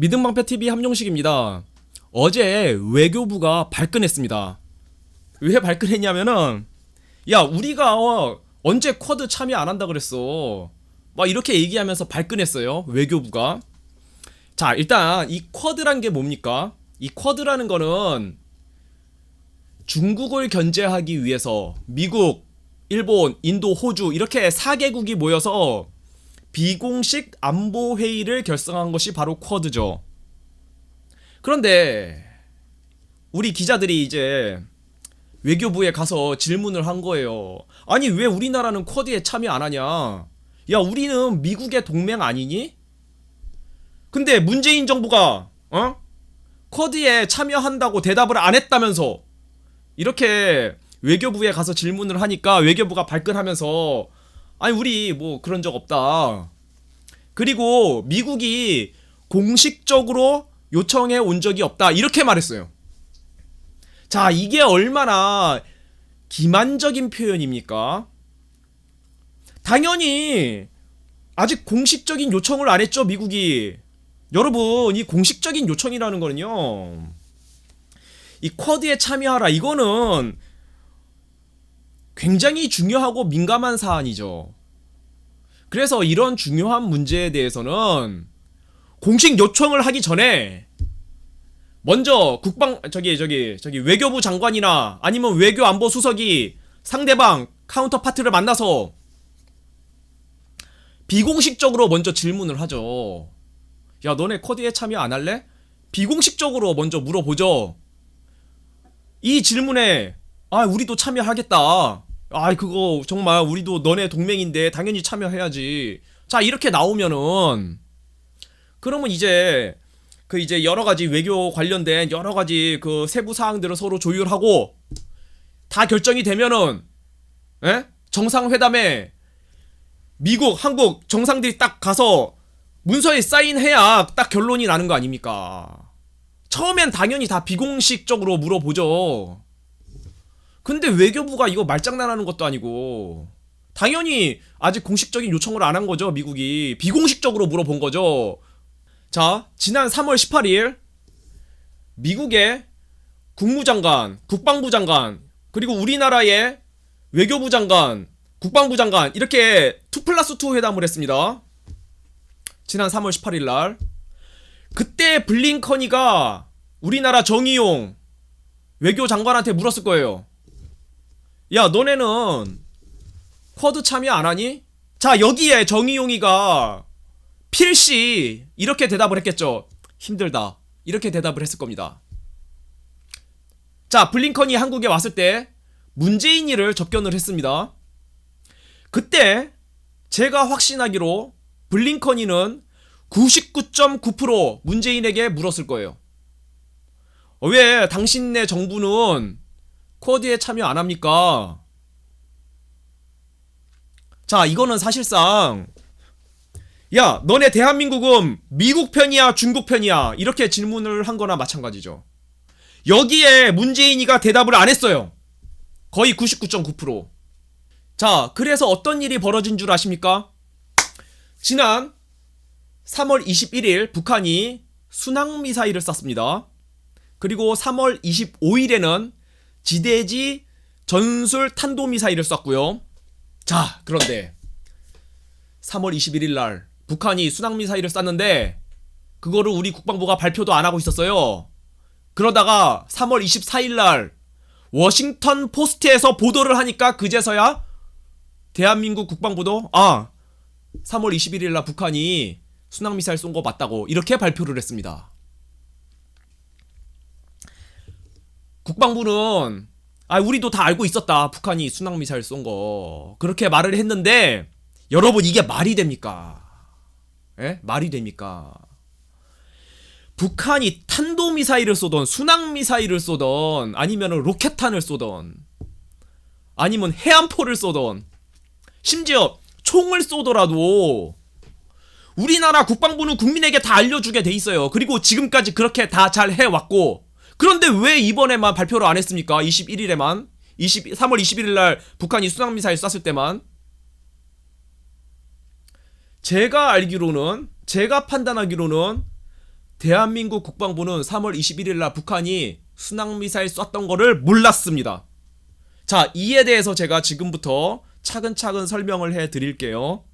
믿음방패TV 함용식입니다. 어제 외교부가 발끈했습니다. 왜 발끈했냐면은 야 우리가 언제 쿼드 참여 안 한다 그랬어 막 이렇게 얘기하면서 발끈했어요. 외교부가. 자, 일단 이 쿼드란 게 뭡니까? 이 쿼드라는 거는 중국을 견제하기 위해서 미국, 일본, 인도, 호주 이렇게 4개국이 모여서 비공식 안보회의를 결성한 것이 바로 쿼드죠. 그런데 우리 기자들이 이제 외교부에 가서 질문을 한 거예요. 아니 왜 우리나라는 쿼드에 참여 안 하냐? 야 우리는 미국의 동맹 아니니? 근데 문재인 정부가 쿼드에 참여한다고 대답을 안 했다면서 이렇게 외교부에 가서 질문을 하니까 외교부가 발끈하면서 아니 우리 뭐 그런 적 없다. 그리고 미국이 공식적으로 요청해 온 적이 없다. 이렇게 말했어요. 자, 이게 얼마나 기만적인 표현입니까? 당연히 아직 공식적인 요청을 안 했죠, 미국이. 여러분, 이 공식적인 요청이라는 거는요, 이 쿼드에 참여하라, 이거는 굉장히 중요하고 민감한 사안이죠. 그래서 이런 중요한 문제에 대해서는 공식 요청을 하기 전에 먼저 외교부 장관이나 아니면 외교안보 수석이 상대방 카운터파트를 만나서 비공식적으로 먼저 질문을 하죠. 야 너네 쿼드에 참여 안 할래? 비공식적으로 먼저 물어보죠. 이 질문에 아 우리도 참여하겠다. 아 그거 정말 우리도 너네 동맹인데 당연히 참여해야지. 자 이렇게 나오면은 그러면 이제 이제 여러 가지 외교 관련된 여러 가지 그 세부 사항들을 서로 조율하고 다 결정이 되면은 정상회담에 미국, 한국 정상들이 딱 가서 문서에 사인해야 딱 결론이 나는 거 아닙니까? 처음엔 당연히 다 비공식적으로 물어보죠. 근데 외교부가 이거 말장난하는 것도 아니고 당연히 아직 공식적인 요청을 안 한 거죠. 미국이 비공식적으로 물어본 거죠. 자, 지난 3월 18일 미국의 국무장관, 국방부 장관 그리고 우리나라의 외교부 장관, 국방부 장관 이렇게 2+2 회담을 했습니다. 지난 3월 18일 날 그때 블링컨이가 우리나라 정의용 외교장관한테 물었을 거예요. 야 너네는 쿼드 참여 안 하니? 자 여기에 정의용이가 필시 이렇게 대답을 했겠죠. 힘들다 이렇게 대답을 했을 겁니다. 자 블링컨이 한국에 왔을 때 문재인이를 접견을 했습니다. 그때 제가 확신하기로 블링컨이는 99.9% 문재인에게 물었을 거예요. 왜 당신네 정부는 쿼드에 참여 안 합니까? 자 이거는 사실상 야 너네 대한민국은 미국 편이야 중국 편이야 이렇게 질문을 한 거나 마찬가지죠. 여기에 문재인이가 대답을 안 했어요. 거의 99.9%. 자 그래서 어떤 일이 벌어진 줄 아십니까? 지난 3월 21일 북한이 순항미사일을 쐈습니다. 그리고 3월 25일에는 지대지 전술 탄도미사일을 쐈고요. 자 그런데 3월 21일 날 북한이 순항미사일을 쐈는데 그거를 우리 국방부가 발표도 안 하고 있었어요. 그러다가 3월 24일 날 워싱턴 포스트에서 보도를 하니까 그제서야 대한민국 국방부도 3월 21일 날 북한이 순항미사일 쏜 거 맞다고 이렇게 발표를 했습니다. 국방부는 우리도 다 알고 있었다. 북한이 순항미사일 쏜 거. 그렇게 말을 했는데 여러분 이게 말이 됩니까? 말이 됩니까? 북한이 탄도미사일을 쏘던 순항미사일을 쏘던 아니면 로켓탄을 쏘던 아니면 해안포를 쏘던 심지어 총을 쏘더라도 우리나라 국방부는 국민에게 다 알려주게 돼 있어요. 그리고 지금까지 그렇게 다 잘 해왔고 그런데 왜 이번에만 발표를 안 했습니까? 21일에만 3월 21일 날 북한이 순항미사일 쐈을 때만. 제가 알기로는 제가 판단하기로는 대한민국 국방부는 3월 21일 날 북한이 순항미사일 쐈던 거를 몰랐습니다. 자, 이에 대해서 제가 지금부터 차근차근 설명을 해 드릴게요.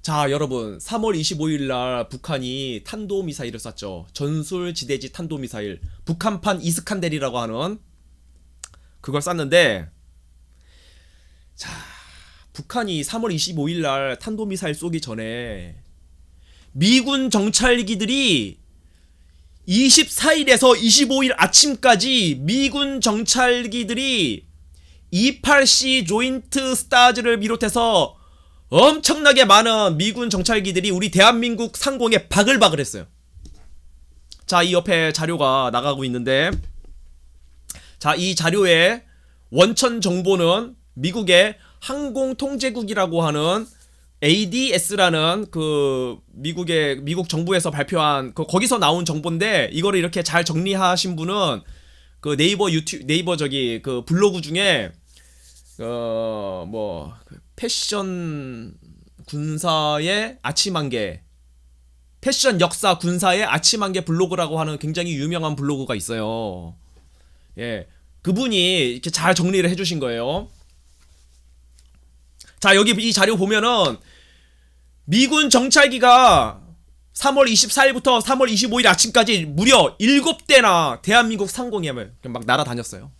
자, 여러분, 3월 25일 날 북한이 탄도미사일을 쐈죠. 전술지대지 탄도미사일, 북한판 이스칸델이라고 하는 그걸 쐈는데, 자, 북한이 3월 25일 날 탄도미사일 쏘기 전에 미군 정찰기들이 24일에서 25일 아침까지 미군 정찰기들이 28C 조인트 스타즈를 비롯해서 엄청나게 많은 미군 정찰기들이 우리 대한민국 상공에 바글바글 했어요. 자, 이 옆에 자료가 나가고 있는데, 자, 이 자료의 원천 정보는 미국의 항공통제국이라고 하는 ADS라는 그 미국 정부에서 발표한 거기서 나온 정보인데, 이거를 이렇게 잘 정리하신 분은 그 네이버 그 블로그 중에 패션 군사의 아침 한개, 패션 역사 군사의 아침 한개 블로그라고 하는 굉장히 유명한 블로그가 있어요. 예, 그분이 이렇게 잘 정리를 해주신 거예요. 자, 여기 이 자료 보면은 미군 정찰기가 3월 24일부터 3월 25일 아침까지 무려 7대나 대한민국 상공에 막 날아다녔어요.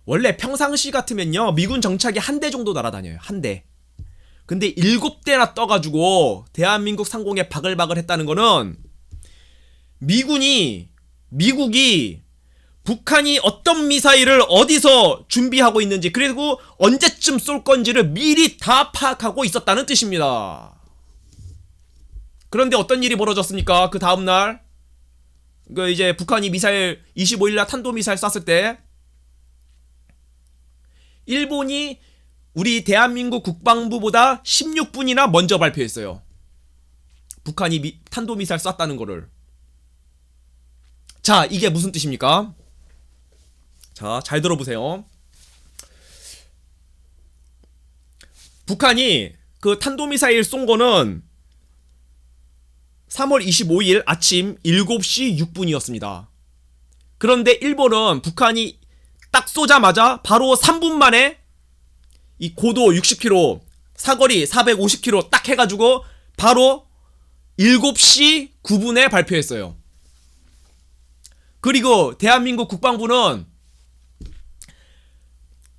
원래 평상시 같으면요, 미군 정찰기 한 대 정도 날아다녀요. 한 대. 근데 7대나 떠가지고 대한민국 상공에 바글바글 했다는 거는 미국이 북한이 어떤 미사일을 어디서 준비하고 있는지, 그리고 언제쯤 쏠 건지를 미리 다 파악하고 있었다는 뜻입니다. 그런데 어떤 일이 벌어졌습니까? 그 다음날 이제 북한이 미사일 25일날 탄도미사일 쐈을 때 일본이 우리 대한민국 국방부보다 16분이나 먼저 발표했어요. 북한이 탄도미사일 쐈다는 거를. 자, 이게 무슨 뜻입니까? 자, 잘 들어보세요. 북한이 그 탄도미사일 쏜 거는 3월 25일 아침 7시 6분이었습니다. 그런데 일본은 북한이 딱 쏘자마자 바로 3분 만에 이 고도 60km, 사거리 450km 딱 해가지고 바로 7시 9분에 발표했어요. 그리고 대한민국 국방부는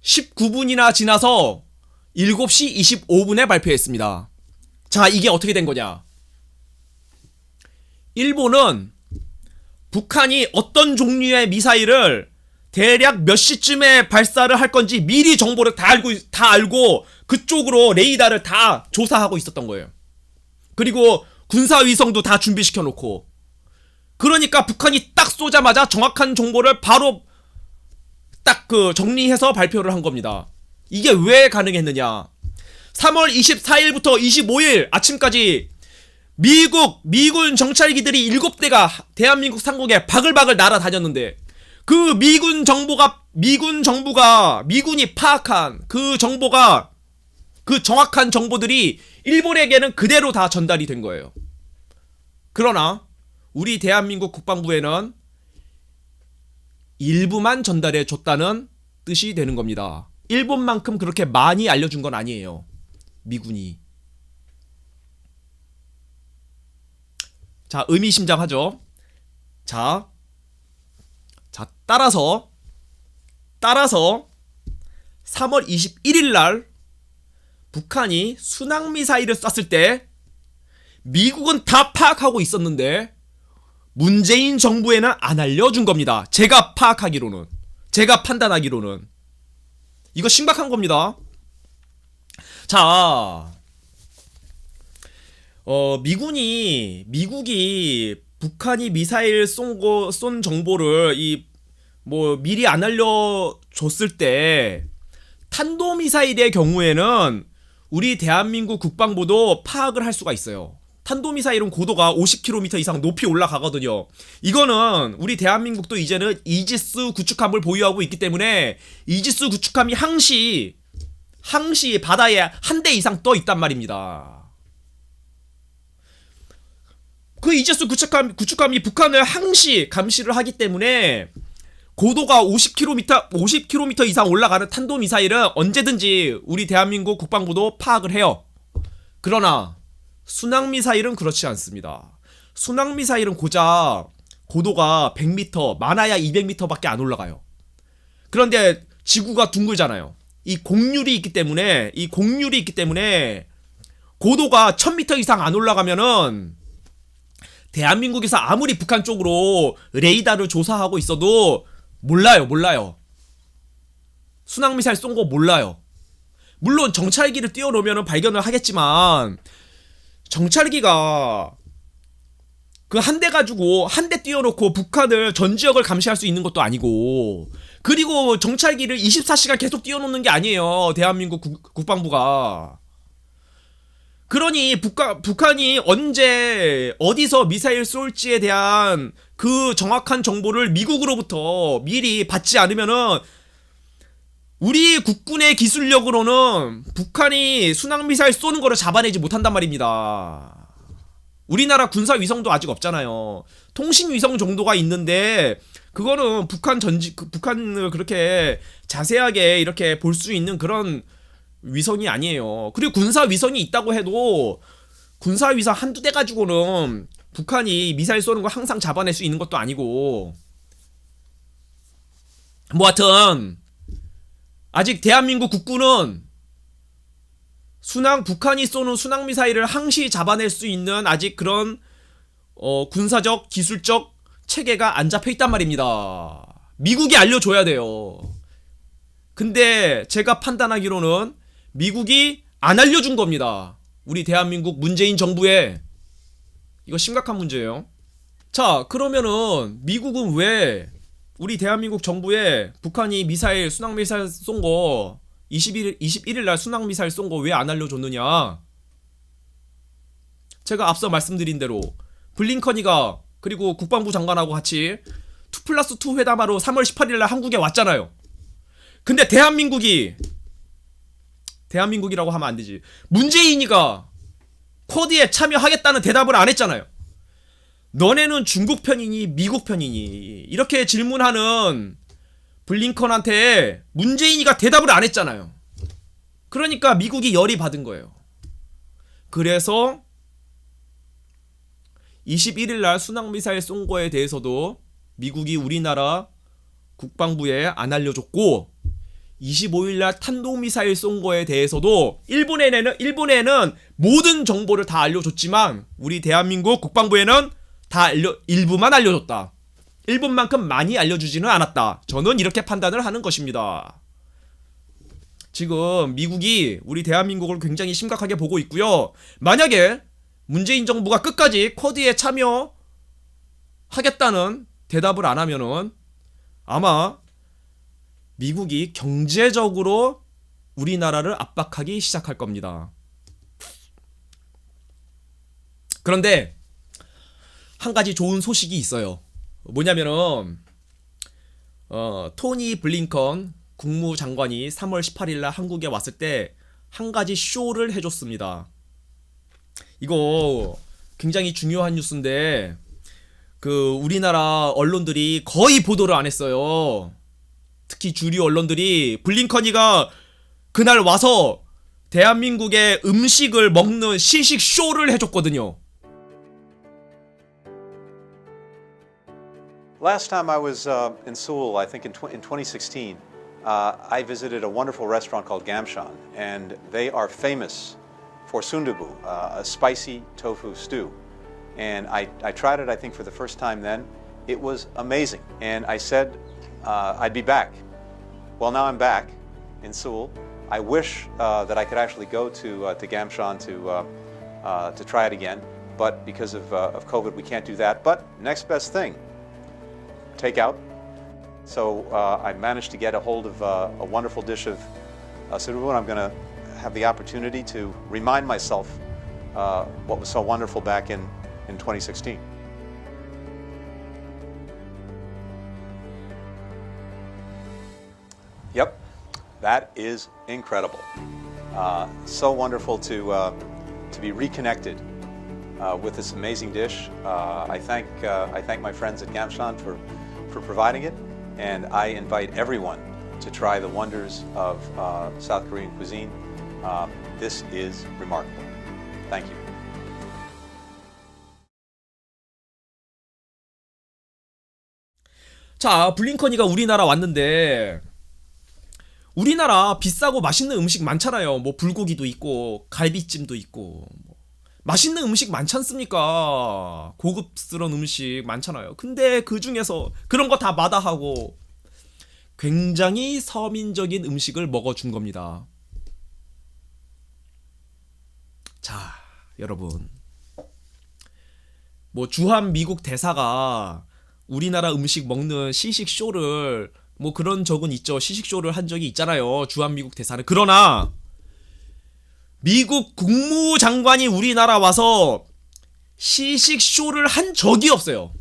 19분이나 지나서 7시 25분에 발표했습니다. 자, 이게 어떻게 된 거냐? 일본은 북한이 어떤 종류의 미사일을 대략 몇 시쯤에 발사를 할 건지 미리 정보를 다 알고 그쪽으로 레이더를 다 조사하고 있었던 거예요. 그리고 군사위성도 다 준비시켜 놓고, 그러니까 북한이 딱 쏘자마자 정확한 정보를 바로 딱 정리해서 발표를 한 겁니다. 이게 왜 가능했느냐? 3월 24일부터 25일 아침까지 미군 정찰기들이 7대가 대한민국 상공에 바글바글 날아다녔는데, 그 미군이 파악한 그 정보가, 그 정확한 정보들이 일본에게는 그대로 다 전달이 된 거예요. 그러나 우리 대한민국 국방부에는 일부만 전달해 줬다는 뜻이 되는 겁니다. 일본만큼 그렇게 많이 알려준 건 아니에요, 미군이. 자, 의미심장하죠. 자, 따라서 3월 21일 날 북한이 순항미사일을 쐈을 때 미국은 다 파악하고 있었는데 문재인 정부에는 안 알려준 겁니다. 제가 파악하기로는, 제가 판단하기로는. 이거 심각한 겁니다. 자, 미국이 북한이 미사일 쏜 정보를 미리 안 알려줬을 때, 탄도미사일의 경우에는 우리 대한민국 국방부도 파악을 할 수가 있어요. 탄도미사일은 고도가 50km 이상 높이 올라가거든요. 이거는 우리 대한민국도 이제는 이지스 구축함을 보유하고 있기 때문에 이지스 구축함이 항시 바다에 한 대 이상 떠 있단 말입니다. 그 이제수 구축함이 북한을 항시 감시를 하기 때문에 고도가 50km 이상 올라가는 탄도미사일은 언제든지 우리 대한민국 국방부도 파악을 해요. 그러나 순항미사일은 그렇지 않습니다. 순항미사일은 고작 고도가 100m, 많아야 200m 밖에 안 올라가요. 그런데 지구가 둥글잖아요. 이 곡률이 있기 때문에 고도가 1000m 이상 안 올라가면은 대한민국에서 아무리 북한 쪽으로 레이더를 조사하고 있어도 몰라요. 순항미사일 쏜 거 몰라요. 물론 정찰기를 띄워놓으면 발견을 하겠지만 정찰기가 그 한 대 가지고 한 대 띄워놓고 북한을 전 지역을 감시할 수 있는 것도 아니고, 그리고 정찰기를 24시간 계속 띄워놓는 게 아니에요, 대한민국 국방부가. 그러니 북한이 언제 어디서 미사일 쏠지에 대한 그 정확한 정보를 미국으로부터 미리 받지 않으면은 우리 국군의 기술력으로는 북한이 순항미사일 쏘는 거를 잡아내지 못한단 말입니다. 우리나라 군사 위성도 아직 없잖아요. 통신 위성 정도가 있는데 그거는 북한을 그렇게 자세하게 이렇게 볼 수 있는 그런 위성이 아니에요. 그리고 군사 위성이 있다고 해도 군사 위성 한두 대 가지고는 북한이 미사일 쏘는 거 항상 잡아낼 수 있는 것도 아니고, 뭐 하여튼 아직 대한민국 국군은 북한이 쏘는 순항미사일을 항시 잡아낼 수 있는 아직 그런 군사적 기술적 체계가 안 잡혀있단 말입니다. 미국이 알려줘야 돼요. 근데 제가 판단하기로는 미국이 안 알려준 겁니다. 우리 대한민국 문재인 정부에. 이거 심각한 문제예요. 자, 그러면은 미국은 왜 우리 대한민국 정부에 북한이 순항미사일 쏜 거 21일 날 순항미사일 쏜 거 왜 안 알려줬느냐? 제가 앞서 말씀드린 대로 블링컨이가 그리고 국방부 장관하고 같이 2+2 회담하러 3월 18일 날 한국에 왔잖아요. 근데 대한민국이라고 하면 안 되지. 문재인이가 쿼드에 참여하겠다는 대답을 안 했잖아요. 너네는 중국 편이니 미국 편이니? 이렇게 질문하는 블링컨한테 문재인이가 대답을 안 했잖아요. 그러니까 미국이 열이 받은 거예요. 그래서 21일 날 순항미사일 쏜 거에 대해서도 미국이 우리나라 국방부에 안 알려줬고, 25일 날 탄도미사일 쏜 거에 대해서도 일본에는 모든 정보를 다 알려줬지만 우리 대한민국 국방부에는 일부만 알려줬다. 일본만큼 많이 알려주지는 않았다. 저는 이렇게 판단을 하는 것입니다. 지금 미국이 우리 대한민국을 굉장히 심각하게 보고 있고요. 만약에 문재인 정부가 끝까지 쿼드에 참여하겠다는 대답을 안 하면은 아마 미국이 경제적으로 우리나라를 압박하기 시작할 겁니다. 그런데 한 가지 좋은 소식이 있어요. 뭐냐면은 토니 블링컨 국무장관이 3월 18일 날 한국에 왔을 때 한 가지 쇼를 해줬습니다. 이거 굉장히 중요한 뉴스인데 우리나라 언론들이 거의 보도를 안 했어요. 특히 주류 언론들이 블링컨이가 그날 와서 대한민국의 음식을 먹는 시식 쇼를 해줬거든요. Last time I was in Seoul, I think in 2016, I visited a wonderful restaurant called Gamshan, and they are famous for sundubu, a spicy tofu stew. And I tried it, I think, for the first time then. It was amazing, and I said I'd be back. Well, now I'm back in Seoul. I wish that I could actually go to Gamshan to try it again, but because of COVID, we can't do that. But next best thing. Takeout. So I managed to get a hold of a wonderful dish of sundubu, and I'm going to have the opportunity to remind myself what was so wonderful back in 2016. Yep, that is incredible. So wonderful to be reconnected with this amazing dish. I thank my friends at Gamshan for providing it, and I invite everyone to try the wonders of South Korean cuisine. This is remarkable. Thank you. 자, 블링컨이가 우리나라 왔는데 우리나라 비싸고 맛있는 음식 많잖아요. 뭐 불고기도 있고 갈비찜도 있고 뭐 맛있는 음식 많지 않습니까? 고급스러운 음식 많잖아요. 근데 그 중에서 그런 거 다 마다하고 굉장히 서민적인 음식을 먹어준 겁니다. 자, 여러분, 뭐 주한 미국 대사가 우리나라 음식 먹는 시식쇼를 뭐 그런 적은 있죠. 시식쇼를 한 적이 있잖아요. 주한 미국 대사는. 그러나 미국 국무장관이 우리나라 와서 시식쇼를 한 적이 없어요.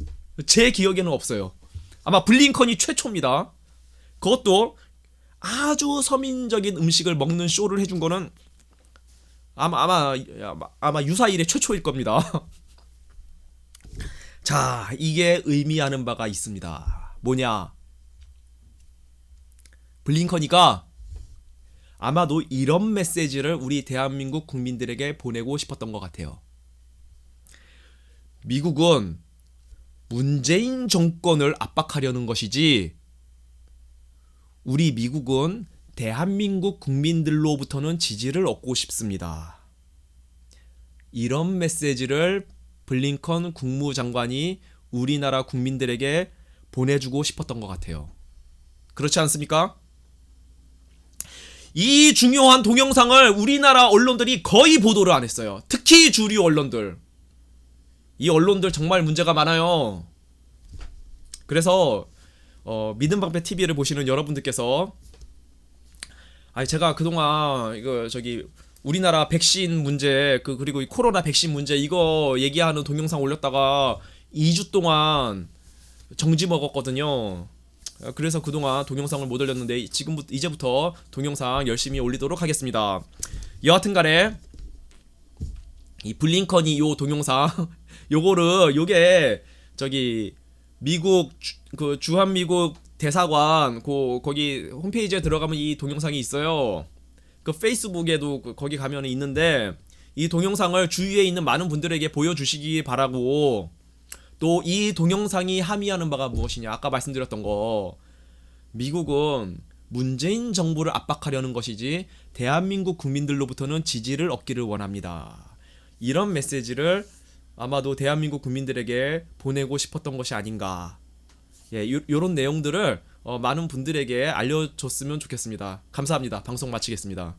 제 기억에는 없어요. 아마 블링컨이 최초입니다. 그것도 아주 서민적인 음식을 먹는 쇼를 해준 거는 아마 유사일의 최초일 겁니다. 자, 이게 의미하는 바가 있습니다. 뭐냐? 블링컨이가 아마도 이런 메시지를 우리 대한민국 국민들에게 보내고 싶었던 것 같아요. 미국은 문재인 정권을 압박하려는 것이지, 우리 미국은 대한민국 국민들로부터는 지지를 얻고 싶습니다. 이런 메시지를 블링컨 국무장관이 우리나라 국민들에게 보내주고 싶었던 것 같아요. 그렇지 않습니까? 이 중요한 동영상을 우리나라 언론들이 거의 보도를 안 했어요. 특히 주류 언론들. 이 언론들 정말 문제가 많아요. 그래서 믿음방패 TV를 보시는 여러분들께서, 제가 그동안 우리나라 백신 문제, 그리고 이 코로나 백신 문제 이거 얘기하는 동영상 올렸다가 2주 동안 정지 먹었거든요. 그래서 그동안 동영상을 못 올렸는데 이제부터 동영상 열심히 올리도록 하겠습니다. 여하튼간에 이 블링컨이 요 동영상 요게 미국 주한미국 대사관 거기 홈페이지에 들어가면 이 동영상이 있어요. 그 페이스북에도 거기 가면 있는데, 이 동영상을 주위에 있는 많은 분들에게 보여주시기 바라고, 또 이 동영상이 함의하는 바가 무엇이냐, 아까 말씀드렸던 거, 미국은 문재인 정부를 압박하려는 것이지 대한민국 국민들로부터는 지지를 얻기를 원합니다. 이런 메시지를 아마도 대한민국 국민들에게 보내고 싶었던 것이 아닌가. 요런 내용들을 많은 분들에게 알려줬으면 좋겠습니다. 감사합니다. 방송 마치겠습니다.